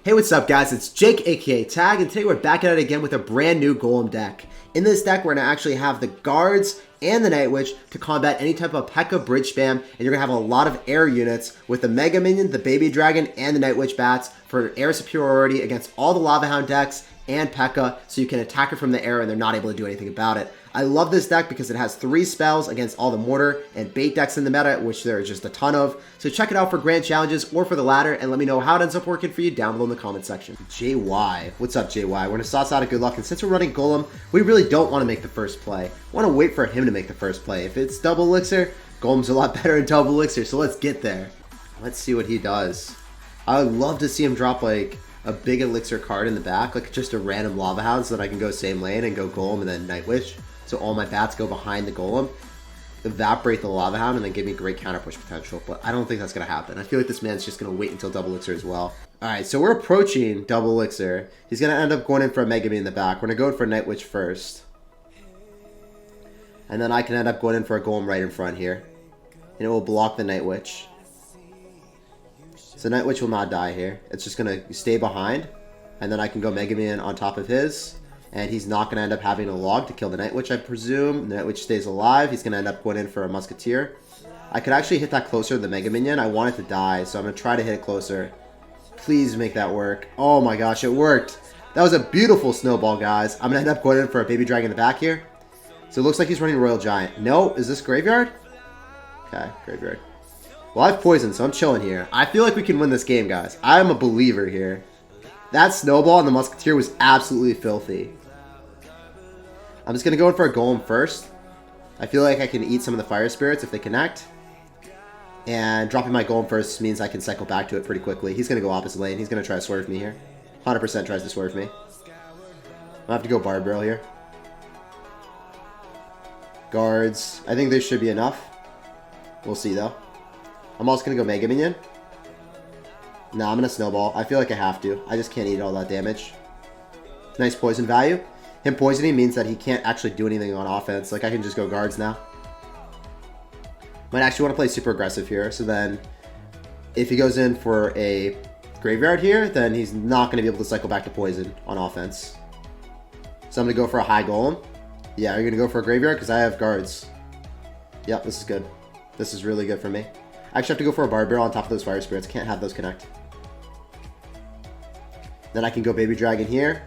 Hey, what's up guys? It's Jake aka Tag, and today we're back at it again with a brand new Golem deck. In this deck, we're going to actually have the guards and the Night Witch to combat any type of Pekka bridge spam, and you're going to have a lot of air units with the Mega Minion, the Baby Dragon, and the Night Witch bats for air superiority against all the Lava Hound decks and Pekka, so you can attack her from the air and they're not able to do anything about it. I love this deck because it has 3 spells against all the mortar and bait decks in the meta, which there are just a ton of. So check it out for grand challenges or for the ladder, and let me know how it ends up working for you down below in the comment section. JY. What's up, JY? We're going to sauce out a good luck, and since we're running Golem, we really don't want to make the first play. We want to wait for him to make the first play. If it's double elixir, Golem's a lot better in double elixir, so let's get there. Let's see what he does. I would love to see him drop like a big elixir card in the back, like just a random Lava Hound, so that I can go same lane and go Golem and then Night Witch. So all my bats go behind the Golem, evaporate the Lava Hound, and then give me great counter push potential. But I don't think that's going to happen. I feel like this man's just going to wait until double elixir as well. Alright, so we're approaching double elixir. He's going to end up going in for a Mega Minion in the back. We're going to go in for Night Witch first. And then I can end up going in for a Golem right in front here. And it will block the Night Witch. So Night Witch will not die here. It's just going to stay behind. And then I can go Mega Minion on top of his. And he's not going to end up having a log to kill the Night Witch, I presume. The Night Witch stays alive. He's going to end up going in for a Musketeer. I could actually hit that closer to the Mega Minion. I want it to die, so I'm going to try to hit it closer. Please make that work. Oh my gosh, it worked. That was a beautiful snowball, guys. I'm going to end up going in for a Baby Dragon in the back here. So it looks like he's running Royal Giant. No, is this Graveyard? Okay, Graveyard. Well, I have Poison, so I'm chilling here. I feel like we can win this game, guys. I am a believer here. That snowball and the Musketeer was absolutely filthy. I'm just going to go in for a Golem first. I feel like I can eat some of the Fire Spirits if they connect. And dropping my Golem first means I can cycle back to it pretty quickly. He's going to go opposite lane. He's going to try to swerve me here. 100% tries to swerve me. I'm going to have to go Barb Barrel here. Guards. I think this should be enough. We'll see though. I'm also going to go Mega Minion. No, I'm going to Snowball. I feel like I have to. I just can't eat all that damage. Nice poison value. Him poisoning means that he can't actually do anything on offense. Like, I can just go guards now. Might actually want to play super aggressive here. So then, if he goes in for a Graveyard here, then he's not going to be able to cycle back to poison on offense. So I'm going to go for a high Golem. Yeah, are you going to go for a Graveyard? Because I have guards. Yep, this is good. This is really good for me. I actually have to go for a Barb Barrel on top of those Fire Spirits. Can't have those connect. Then I can go Baby Dragon here.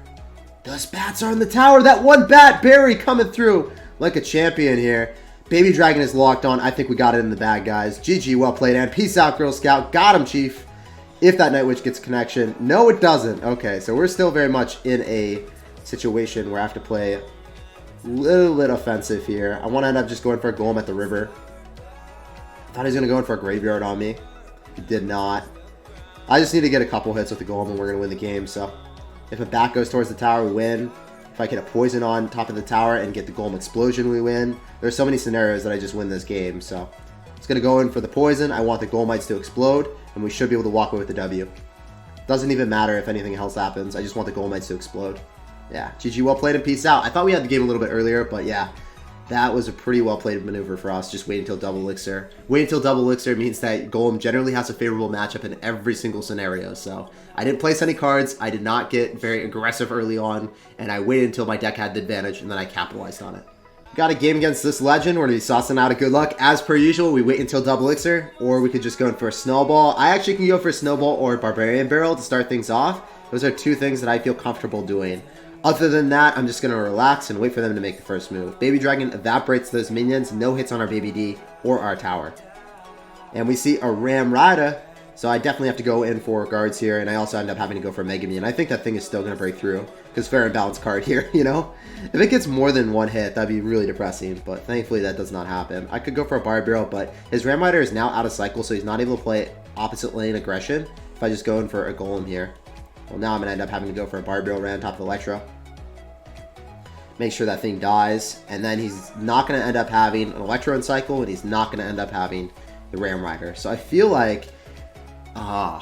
Those bats are in the tower. That one bat, Barry, coming through like a champion here. Baby Dragon is locked on. I think we got it in the bag, guys. GG, well played, and peace out, Girl Scout. Got him, Chief. If that Night Witch gets connection. No, it doesn't. Okay, so we're still very much in a situation where I have to play a little bit offensive here. I want to end up just going for a Golem at the river. I thought he was going to go in for a Graveyard on me. He did not. I just need to get a couple hits with the Golem and we're going to win the game, so... If a bat goes towards the tower, we win. If I get a poison on top of the tower and get the Golem explosion, we win. There's so many scenarios that I just win this game, so... It's going to go in for the poison. I want the Golemites to explode, and we should be able to walk away with the W. Doesn't even matter if anything else happens. I just want the Golemites to explode. Yeah, GG, well played, and peace out. I thought we had the game a little bit earlier, but yeah. That was a pretty well played maneuver for us. Just wait until double elixir. Wait until double elixir means that Golem generally has a favorable matchup in every single scenario. So I didn't place any cards. I did not get very aggressive early on. And I waited until my deck had the advantage and then I capitalized on it. Got a game against this legend. We're going to be saucing out a good luck. As per usual, we wait until double elixir. Or we could just go in for a snowball. I actually can go for a snowball or a barbarian barrel to start things off. Those are 2 things that I feel comfortable doing. Other than that, I'm just going to relax and wait for them to make the first move. Baby Dragon evaporates those minions. No hits on our Baby D or our tower. And we see a Ram Rider. So I definitely have to go in for guards here. And I also end up having to go for a Mega Minion. I think that thing is still going to break through. Because fair and balanced card here, you know? If it gets more than 1 hit, that'd be really depressing. But thankfully that does not happen. I could go for a Barb Barrel, but his Ram Rider is now out of cycle. So he's not able to play opposite lane aggression. If I just go in for a Golem here. Well, now I'm going to end up having to go for a Barb Barrel right on top of Electro. Make sure that thing dies. And then he's not going to end up having an Electro in cycle. And he's not going to end up having the Ram Rider. So I feel like... no.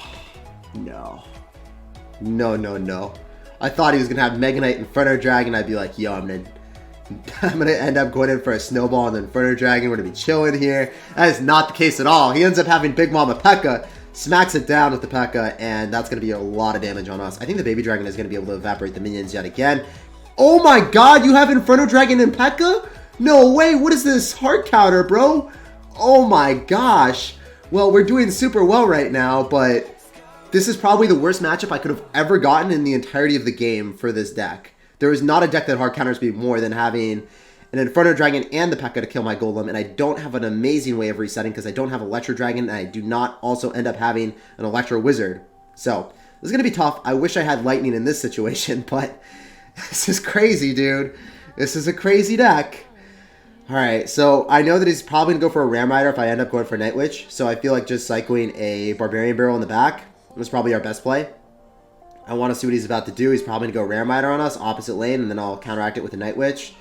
No. I thought he was going to have Mega Knight Inferno Dragon. I'd be like, yo, I'm going to end up going in for a Snowball and then Inferno Dragon. We're going to be chilling here. That is not the case at all. He ends up having Big Mama Pekka. smacks it down with the Pekka, and that's going to be a lot of damage on us. I think the Baby Dragon is going to be able to evaporate the minions yet again. Oh my god, you have Inferno Dragon and Pekka? No way, what is this hard counter, bro? Oh my gosh. Well, we're doing super well right now, but this is probably the worst matchup I could have ever gotten in the entirety of the game for this deck. There is not a deck that hard counters me more than having an Inferno Dragon and the Pekka to kill my Golem, and I don't have an amazing way of resetting because I don't have Electro Dragon, and I do not also end up having an Electro Wizard. So, this is going to be tough. I wish I had Lightning in this situation, but this is crazy, dude. This is a crazy deck. Alright, so I know that he's probably going to go for a Ram Rider if I end up going for Night Witch, so I feel like just cycling a Barbarian Barrel in the back was probably our best play. I want to see what he's about to do. He's probably going to go Ram Rider on us, opposite lane, and then I'll counteract it with a Night Witch.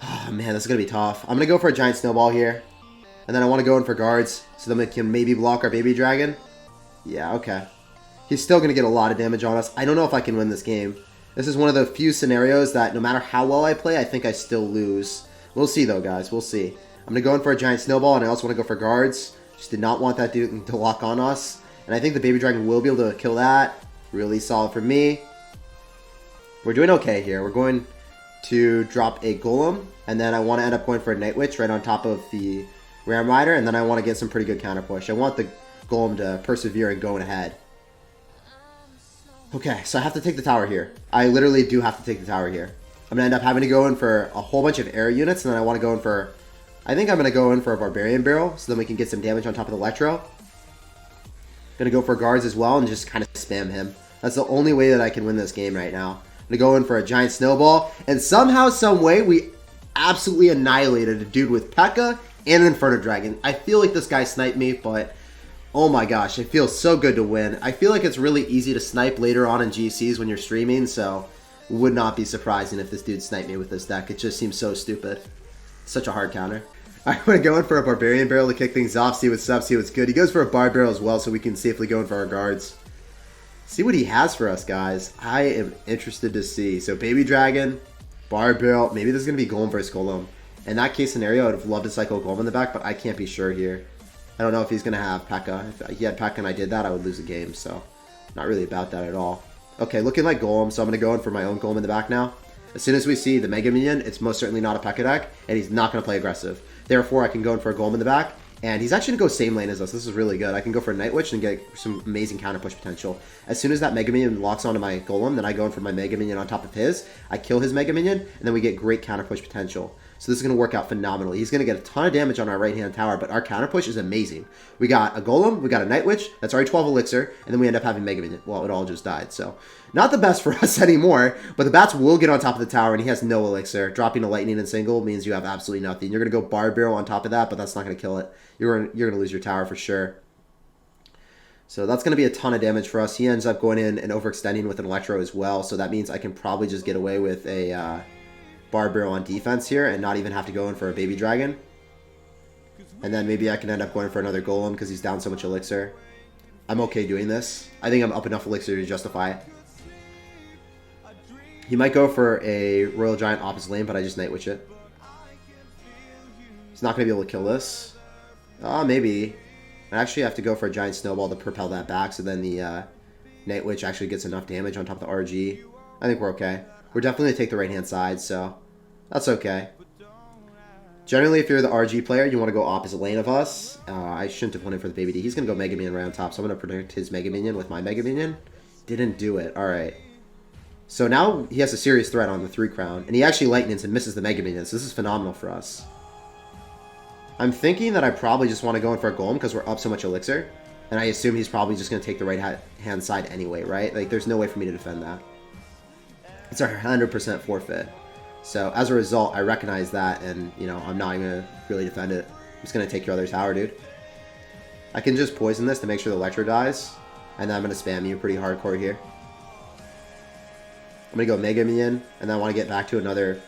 Oh, man, this is going to be tough. I'm going to go for a Giant Snowball here, and then I want to go in for guards, so then we can maybe block our Baby Dragon. Yeah, okay. He's still going to get a lot of damage on us. I don't know if I can win this game. This is one of the few scenarios that no matter how well I play, I think I still lose. We'll see, though, guys. We'll see. I'm going to go in for a Giant Snowball, and I also want to go for guards. Just did not want that dude to lock on us. And I think the Baby Dragon will be able to kill that. Really solid for me. We're doing okay here. We're going to drop a Golem, and then I want to end up going for a Night Witch right on top of the Ram Rider, and then I want to get some pretty good counter push. I want the Golem to persevere and go ahead. Okay, so I have to take the tower here. I literally do have to take the tower here. I'm going to end up having to go in for a whole bunch of air units, and then I want to go in for... I think I'm going to go in for a Barbarian Barrel, so then we can get some damage on top of the Electro. Going to go for guards as well and just kind of spam him. That's the only way that I can win this game right now. I'm going to go in for a Giant Snowball, and somehow, some way, we absolutely annihilated a dude with Pekka and an Inferno Dragon. I feel like this guy sniped me, but... oh my gosh, it feels so good to win. I feel like it's really easy to snipe later on in GCs when you're streaming, so would not be surprising if this dude sniped me with this deck. It just seems so stupid. Such a hard counter. I'm going to go in for a Barbarian Barrel to kick things off, see what's up, see what's good. He goes for a Bar Barrel as well, so we can safely go in for our guards. See what he has for us, guys. I am interested to see. So Baby Dragon, Bar Barrel, maybe this is going to be Golem versus Golem. In that case scenario, I would have loved to cycle Golem in the back, but I can't be sure here. I don't know if he's going to have Pekka. If he had Pekka and I did that, I would lose the game, so not really about that at all. Okay, looking like Golem, so I'm going to go in for my own Golem in the back now. As soon as we see the Mega Minion, it's most certainly not a Pekka deck, and he's not going to play aggressive. Therefore, I can go in for a Golem in the back, and he's actually going to go same lane as us. This is really good. I can go for a Night Witch and get some amazing counter push potential. As soon as that Mega Minion locks onto my Golem, then I go in for my Mega Minion on top of his. I kill his Mega Minion, and then we get great counter push potential. So this is going to work out phenomenally. He's going to get a ton of damage on our right-hand tower, but our counter push is amazing. We got a Golem, we got a Night Witch, that's already 12 Elixir, and then we end up having Mega Minion. Well, it all just died, so not the best for us anymore, but the bats will get on top of the tower, and he has no Elixir. Dropping a Lightning in single means you have absolutely nothing. You're going to go Bar Barrel on top of that, but that's not going to kill it. You're going to lose your tower for sure. So that's going to be a ton of damage for us. He ends up going in and overextending with an Electro as well, so that means I can probably just get away with a... Bar Barrel on defense here and not even have to go in for a Baby Dragon. And then maybe I can end up going for another Golem because he's down so much Elixir. I'm okay doing this. I think I'm up enough Elixir to justify it. He might go for a Royal Giant opposite lane, but I just Night Witch it. He's not going to be able to kill this. Maybe. I actually have to go for a Giant Snowball to propel that back so then the Night Witch actually gets enough damage on top of the RG. I think we're okay. We're definitely going to take the right-hand side, so that's okay. Generally, if you're the RG player, you want to go opposite lane of us. I shouldn't have went in for the Baby D. He's going to go Mega Minion right on top, so I'm going to protect his Mega Minion with my Mega Minion. Didn't do it. All right. So now he has a serious threat on the 3 crown, and he actually lightnings and misses the Mega Minion, so this is phenomenal for us. I'm thinking that I probably just want to go in for a Golem because we're up so much Elixir, and I assume he's probably just going to take the right-hand side anyway, right? Like, there's no way for me to defend that. It's a 100% forfeit. So, as a result, I recognize that, and, you know, I'm not even going to really defend it. I'm just going to take your other tower, dude. I can just poison this to make sure the Electro dies, and then I'm going to spam you pretty hardcore here. I'm going to go Mega Minion, and then I want to get back to another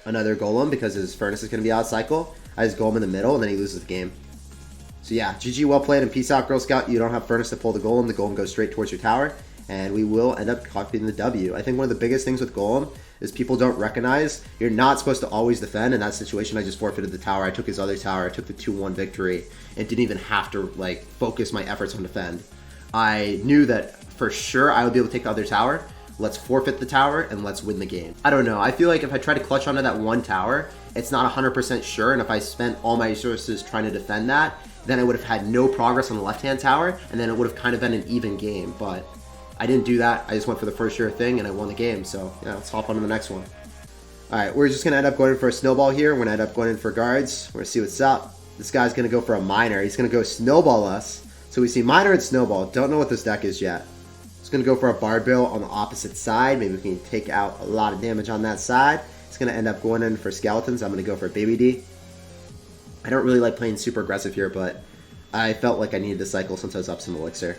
Golem, because his Furnace is going to be out of cycle. I just Golem in the middle, and then he loses the game. So, yeah, GG, well played, and peace out, Girl Scout. You don't have Furnace to pull the Golem. The Golem goes straight towards your tower. And we will end up copying the W. I think one of the biggest things with Golem is people don't recognize you're not supposed to always defend. In that situation, I just forfeited the tower. I took his other tower. I took the 2-1 victory and didn't even have to like focus my efforts on defend. I knew that for sure I would be able to take the other tower. Let's forfeit the tower and let's win the game. I don't know. I feel like if I try to clutch onto that one tower, it's not 100% sure. And if I spent all my resources trying to defend that, then I would have had no progress on the left-hand tower. And then it would have kind of been an even game. But I didn't do that. I just went for the first sure thing and I won the game. So yeah, let's hop on to the next one. All right, we're just going to end up going in for a snowball here. We're going to end up going in for guards. We're going to see what's up. This guy's going to go for a miner. He's going to go snowball us. So we see miner and snowball. Don't know what this deck is yet. It's going to go for a bard barrel on the opposite side. Maybe we can take out a lot of damage on that side. It's going to end up going in for skeletons. I'm going to go for baby D. I don't really like playing super aggressive here, but I felt like I needed to cycle since I was up some elixir.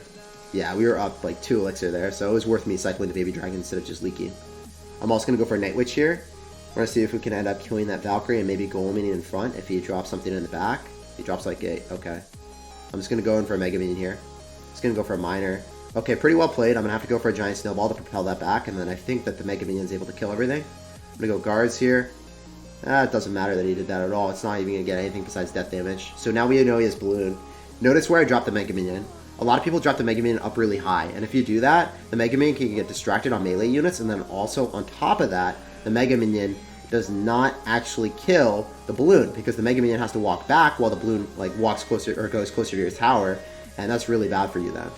Yeah, we were up like 2 elixir there, so it was worth me cycling the baby dragon instead of just leaking. I'm also going to go for a night witch here. We're going to see if we can end up killing that Valkyrie and maybe goleming in front if he drops something in the back. He drops like a... Okay. I'm just going to go in for a mega minion here. Just going to go for a miner. Okay, pretty well played. I'm going to have to go for a giant snowball to propel that back, and then I think that the mega minion is able to kill everything. I'm going to go guards here. It doesn't matter that he did that at all. It's not even going to get anything besides death damage. So now we know he has balloon. Notice where I dropped the mega minion. A lot of people drop the mega minion up really high, and if you do that, the mega minion can get distracted on melee units, and then also on top of that, the mega minion does not actually kill the balloon because the mega minion has to walk back while the balloon like walks closer or goes closer to your tower, and that's really bad for you then.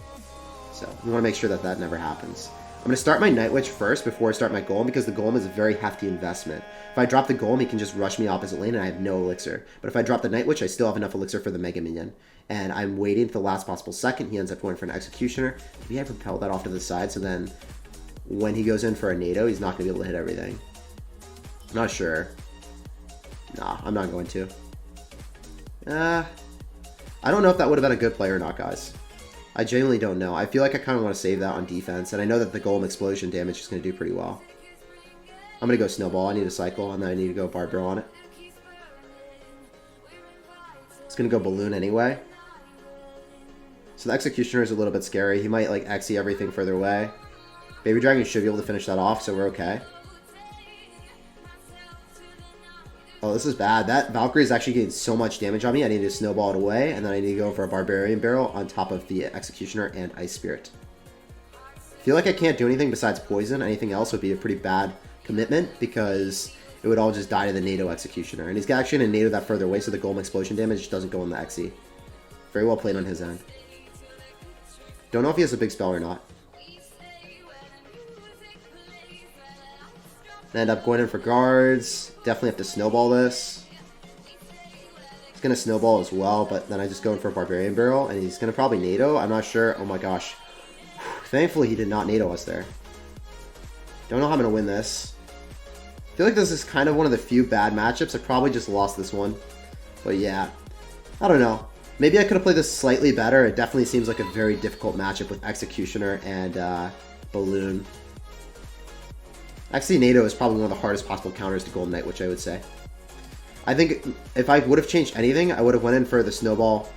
So you want to make sure that that never happens. I'm going to start my Night Witch first before I start my Golem because the Golem is a very hefty investment. If I drop the Golem, he can just rush me opposite lane and I have no elixir. But if I drop the Night Witch, I still have enough elixir for the Mega Minion. And I'm waiting for the last possible second. He ends up going for an Executioner. Maybe I propel that off to the side so then when he goes in for a NATO, he's not going to be able to hit everything. I'm not sure. Nah, I'm not going to. I don't know if that would have been a good play or not, guys. I genuinely don't know. I feel like I kind of want to save that on defense, and I know that the Golem explosion damage is going to do pretty well. I'm going to go Snowball. I need a cycle, and then I need to go Bard Barrel on it. It's going to go Balloon anyway. So the Executioner is a little bit scary. He might like Xe everything further away. Baby Dragon should be able to finish that off, so we're okay. Oh, this is bad. That Valkyrie is actually getting so much damage on me. I need to snowball it away, and then I need to go for a Barbarian Barrel on top of the Executioner and Ice Spirit. I feel like I can't do anything besides poison. Anything else would be a pretty bad commitment because it would all just die to the NATO Executioner. And he's actually going to NATO that further away so the Golem explosion damage doesn't go on the Xe. Very well played on his end. Don't know if he has a big spell or not. I end up going in for guards. Definitely have to snowball this. He's going to snowball as well, but then I just go in for a Barbarian Barrel, and he's going to probably NATO. I'm not sure. Oh my gosh. Thankfully, he did not NATO us there. Don't know how I'm going to win this. I feel like this is kind of one of the few bad matchups. I probably just lost this one. But yeah, I don't know. Maybe I could have played this slightly better. It definitely seems like a very difficult matchup with Executioner and Balloon. Actually, NATO is probably one of the hardest possible counters to Golden Knight, which I would say. I think if I would have changed anything, I would have went in for the Snowball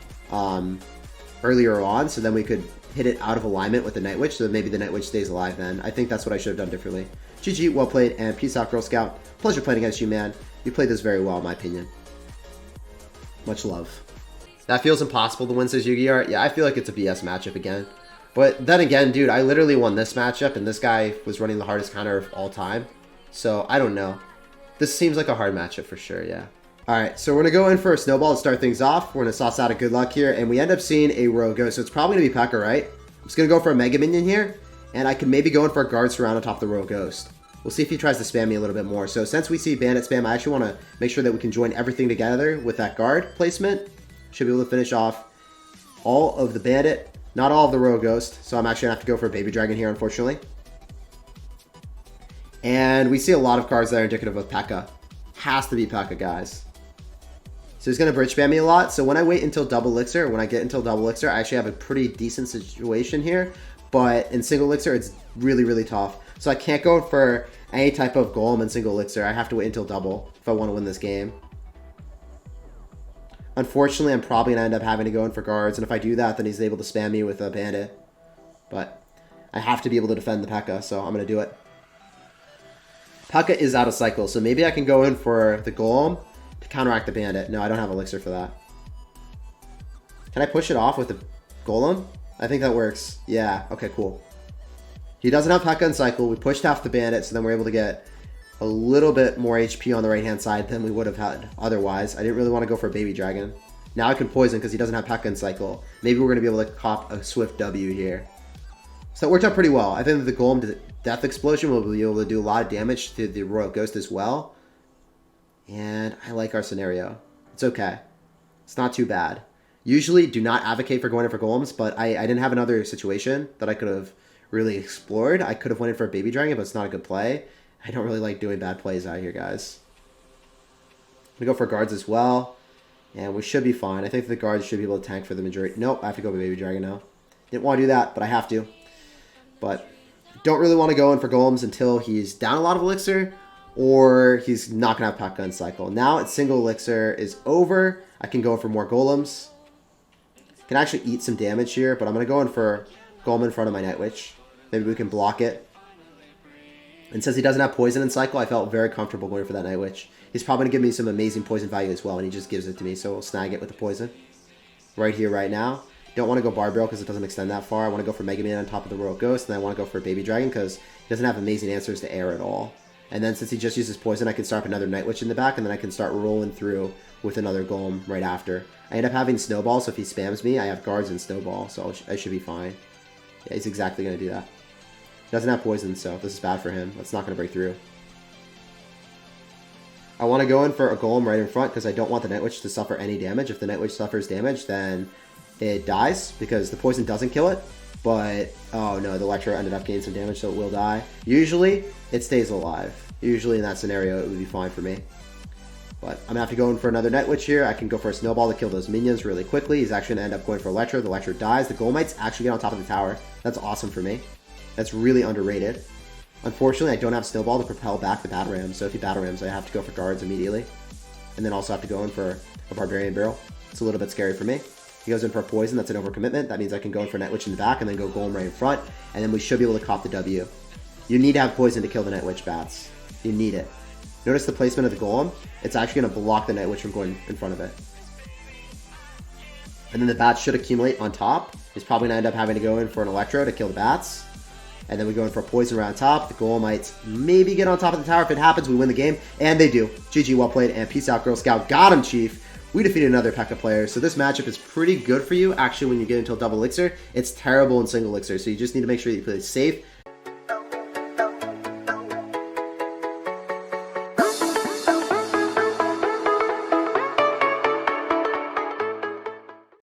earlier on, so then we could hit it out of alignment with the Night Witch, so that maybe the Night Witch stays alive then. I think that's what I should have done differently. GG, well played, and peace out, Girl Scout. Pleasure playing against you, man. You played this very well, in my opinion. Much love. That feels impossible to win, says Yu-Gi-Oh! Yeah, I feel like it's a BS matchup again. But then again, dude, I literally won this matchup, and this guy was running the hardest counter of all time. So, I don't know. This seems like a hard matchup for sure, yeah. Alright, so we're going to go in for a Snowball to start things off. We're going to sauce out a good luck here, and we end up seeing a Rogue Ghost. So it's probably going to be Pekka, right? I'm just going to go for a Mega Minion here, and I could maybe go in for a Guard Surround on top of the Rogue Ghost. We'll see if he tries to spam me a little bit more. So since we see Bandit spam, I actually want to make sure that we can join everything together with that Guard placement. Should be able to finish off all of the Bandit. Not all of the Rogue Ghost, so I'm actually going to have to go for a Baby Dragon here, unfortunately. And we see a lot of cards that are indicative of Pekka. Has to be Pekka, guys. So he's going to bridge spam me a lot. So when I wait until double elixir, when I get until double elixir, I actually have a pretty decent situation here. But in single elixir, it's really, really tough. So I can't go for any type of Golem in single elixir. I have to wait until double if I want to win this game. Unfortunately, I'm probably going to end up having to go in for guards, and if I do that, then he's able to spam me with a Bandit. But I have to be able to defend the Pekka, so I'm going to do it. Pekka is out of cycle, so maybe I can go in for the Golem to counteract the Bandit. No, I don't have Elixir for that. Can I push it off with the Golem? I think that works. Yeah, okay, cool. He doesn't have Pekka in cycle. We pushed half the Bandit, so then we're able to get a little bit more HP on the right-hand side than we would have had otherwise. I didn't really want to go for a Baby Dragon. Now I can poison because he doesn't have Pekka in cycle. Maybe we're going to be able to cop a swift W here. So it worked out pretty well. I think that the Golem Death Explosion will be able to do a lot of damage to the Royal Ghost as well. And I like our scenario. It's okay. It's not too bad. Usually do not advocate for going in for Golems, but I didn't have another situation that I could have really explored. I could have went in for a Baby Dragon, but it's not a good play. I don't really like doing bad plays out here, guys. I'm going to go for guards as well. And we should be fine. I think the guards should be able to tank for the majority. Nope, I have to go with Baby Dragon now. Didn't want to do that, but I have to. But don't really want to go in for Golems until he's down a lot of Elixir or he's not going to have Pekka in cycle. Now it's single Elixir is over. I can go for more Golems. Can actually eat some damage here, but I'm going to go in for Golem in front of my Night Witch. Maybe we can block it. And since he doesn't have poison in cycle, I felt very comfortable going for that Night Witch. He's probably going to give me some amazing poison value as well, and he just gives it to me, so we'll snag it with the poison. Right here, right now. Don't want to go Barbarial because it doesn't extend that far. I want to go for Mega Man on top of the Royal Ghost, and I want to go for Baby Dragon because he doesn't have amazing answers to air at all. And then since he just uses poison, I can start up another Night Witch in the back, and then I can start rolling through with another Golem right after. I end up having Snowball, so if he spams me, I have guards and Snowball, so I should be fine. Yeah, he's exactly going to do that. He doesn't have poison, so this is bad for him. That's not going to break through. I want to go in for a Golem right in front because I don't want the Night Witch to suffer any damage. If the Night Witch suffers damage, then it dies because the poison doesn't kill it. But, oh no, the Electro ended up gaining some damage, so it will die. Usually, it stays alive. Usually in that scenario, it would be fine for me. But I'm going to have to go in for another Night Witch here. I can go for a Snowball to kill those minions really quickly. He's actually going to end up going for Electro. The Electro dies. The Golemites actually get on top of the tower. That's awesome for me. That's really underrated. Unfortunately, I don't have Snowball to propel back the Battle Ram, so if he Battle Rams, I have to go for guards immediately. And then also have to go in for a Barbarian Barrel. It's a little bit scary for me. He goes in for a poison. That's an overcommitment. That means I can go in for Night Witch in the back and then go Golem right in front. And then we should be able to cop the W. You need to have poison to kill the Night Witch bats. You need it. Notice the placement of the Golem. It's actually going to block the Night Witch from going in front of it. And then the bats should accumulate on top. He's probably going to end up having to go in for an Electro to kill the bats. And then we go in for a poison around top. The Golemites maybe get on top of the tower. If it happens, we win the game. And they do. GG, well played, and peace out, Girl Scout. Got him, Chief. We defeated another Pekka player. So this matchup is pretty good for you, actually, when you get into a double elixir. It's terrible in single elixir, so you just need to make sure that you play safe